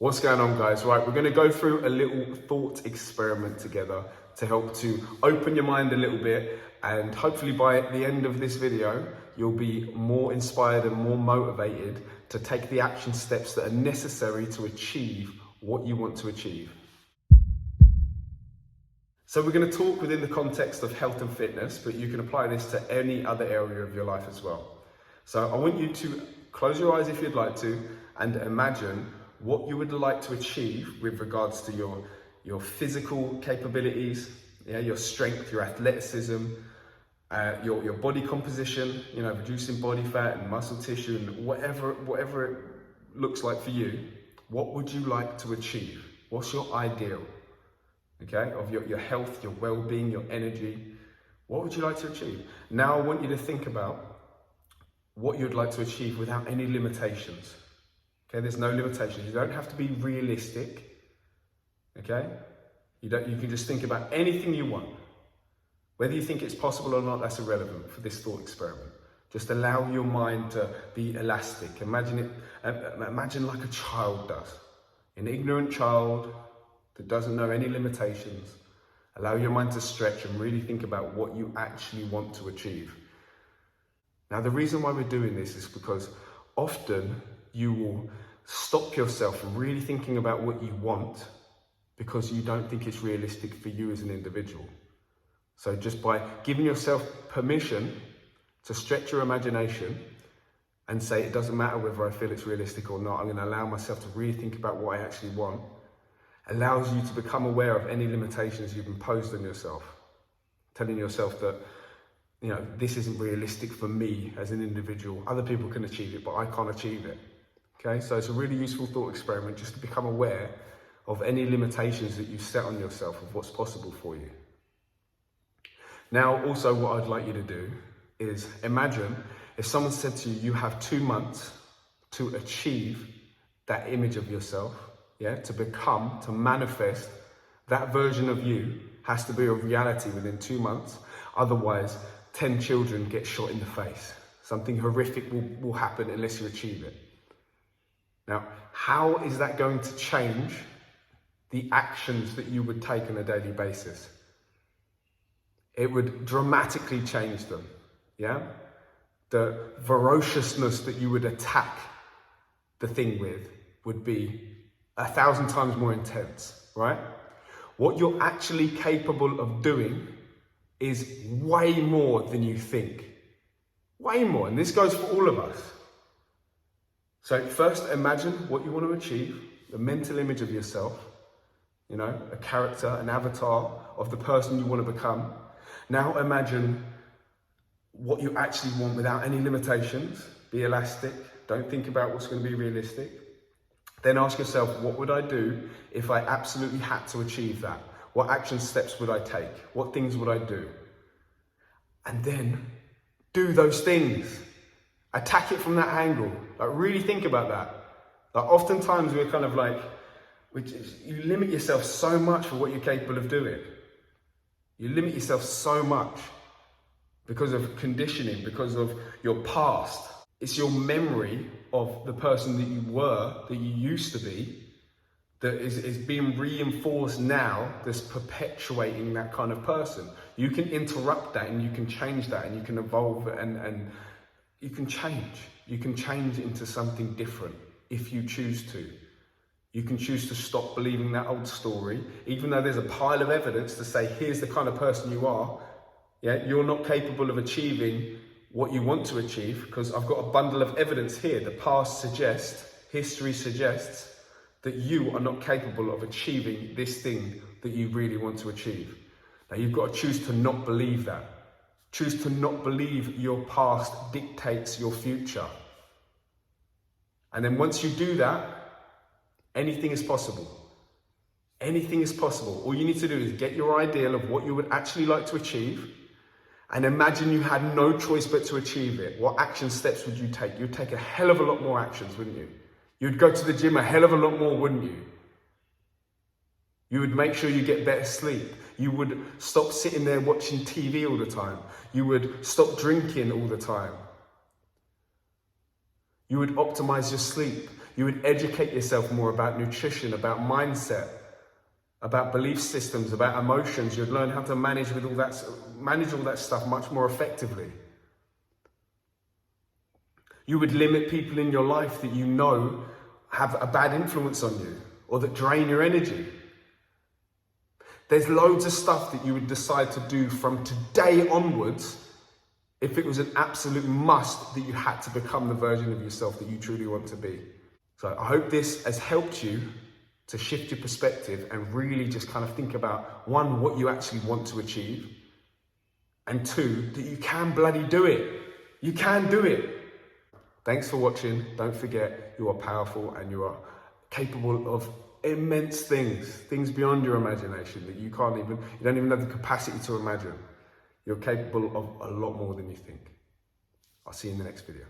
What's going on, guys? Right, we're going to go through a little thought experiment together to help to open your mind a little bit, and hopefully by the end of this video you'll be more inspired and more motivated to take the action steps that are necessary to achieve what you want to achieve. So we're going to talk within the context of health and fitness, but you can apply this to any other area of your life as well. So I want you to close your eyes if you'd like to and imagine what you would like to achieve with regards to your physical capabilities, your strength, your athleticism, your body composition, reducing body fat and muscle tissue and whatever it looks like for you. What would you like to achieve? What's your ideal? Okay, of your health, your well-being, your energy. What would you like to achieve? Now I want you to think about what you'd like to achieve without any limitations. Okay, there's no limitations. You don't have to be realistic. Okay, you can just think about anything you want. Whether you think it's possible or not, that's irrelevant for this thought experiment. Just allow your mind to be elastic. Imagine like a child does, an ignorant child that doesn't know any limitations. Allow your mind to stretch and really think about what you actually want to achieve. Now, the reason why we're doing this is because often you will stop yourself from really thinking about what you want because you don't think it's realistic for you as an individual. So just by giving yourself permission to stretch your imagination and say, it doesn't matter whether I feel it's realistic or not, I'm going to allow myself to really think about what I actually want, allows you to become aware of any limitations you've imposed on yourself, telling yourself that, this isn't realistic for me as an individual. Other people can achieve it, but I can't achieve it. Okay, so it's a really useful thought experiment just to become aware of any limitations that you set on yourself of what's possible for you. Now, also what I'd like you to do is imagine if someone said to you, you have 2 months to achieve that image of yourself, to manifest that version of you has to be a reality within 2 months. Otherwise, 10 children get shot in the face. Something horrific will happen unless you achieve it. Now, how is that going to change the actions that you would take on a daily basis? It would dramatically change them, The ferociousness that you would attack the thing with would be 1,000 times more intense, right? What you're actually capable of doing is way more than you think. Way more, and this goes for all of us. So first imagine what you want to achieve, the mental image of yourself, a character, an avatar of the person you want to become. Now imagine what you actually want without any limitations. Be elastic, don't think about what's going to be realistic. Then ask yourself, what would I do if I absolutely had to achieve that? What action steps would I take? What things would I do? And then do those things. Attack it from that angle. Really think about that. Oftentimes we're kind of you limit yourself so much for what you're capable of doing. You limit yourself so much because of conditioning, because of your past. It's your memory of the person that you were, that you used to be, that is being reinforced now, that's perpetuating that kind of person. You can interrupt that and you can change that and you can evolve and you can change. You can change into something different if you choose to. You can choose to stop believing that old story, even though there's a pile of evidence to say, here's the kind of person you are. You're not capable of achieving what you want to achieve because I've got a bundle of evidence here. The past suggests, history suggests that you are not capable of achieving this thing that you really want to achieve. Now you've got to choose to not believe that. Choose to not believe your past dictates your future. And then once you do that, anything is possible. Anything is possible. All you need to do is get your ideal of what you would actually like to achieve and imagine you had no choice but to achieve it. What action steps would you take? You'd take a hell of a lot more actions, wouldn't you? You'd go to the gym a hell of a lot more, wouldn't you? You would make sure you get better sleep. You would stop sitting there watching TV all the time. You would stop drinking all the time. You would optimize your sleep. You would educate yourself more about nutrition, about mindset, about belief systems, about emotions. You'd learn how to manage all that stuff much more effectively. You would limit people in your life that you know have a bad influence on you or that drain your energy. There's loads of stuff that you would decide to do from today onwards if it was an absolute must that you had to become the version of yourself that you truly want to be. So I hope this has helped you to shift your perspective and really just kind of think about, one, what you actually want to achieve, and two, that you can bloody do it. You can do it. Thanks for watching. Don't forget, you are powerful and you are capable of immense things beyond your imagination that you don't even have the capacity to imagine. You're capable of a lot more than you think. I'll see you in the next video.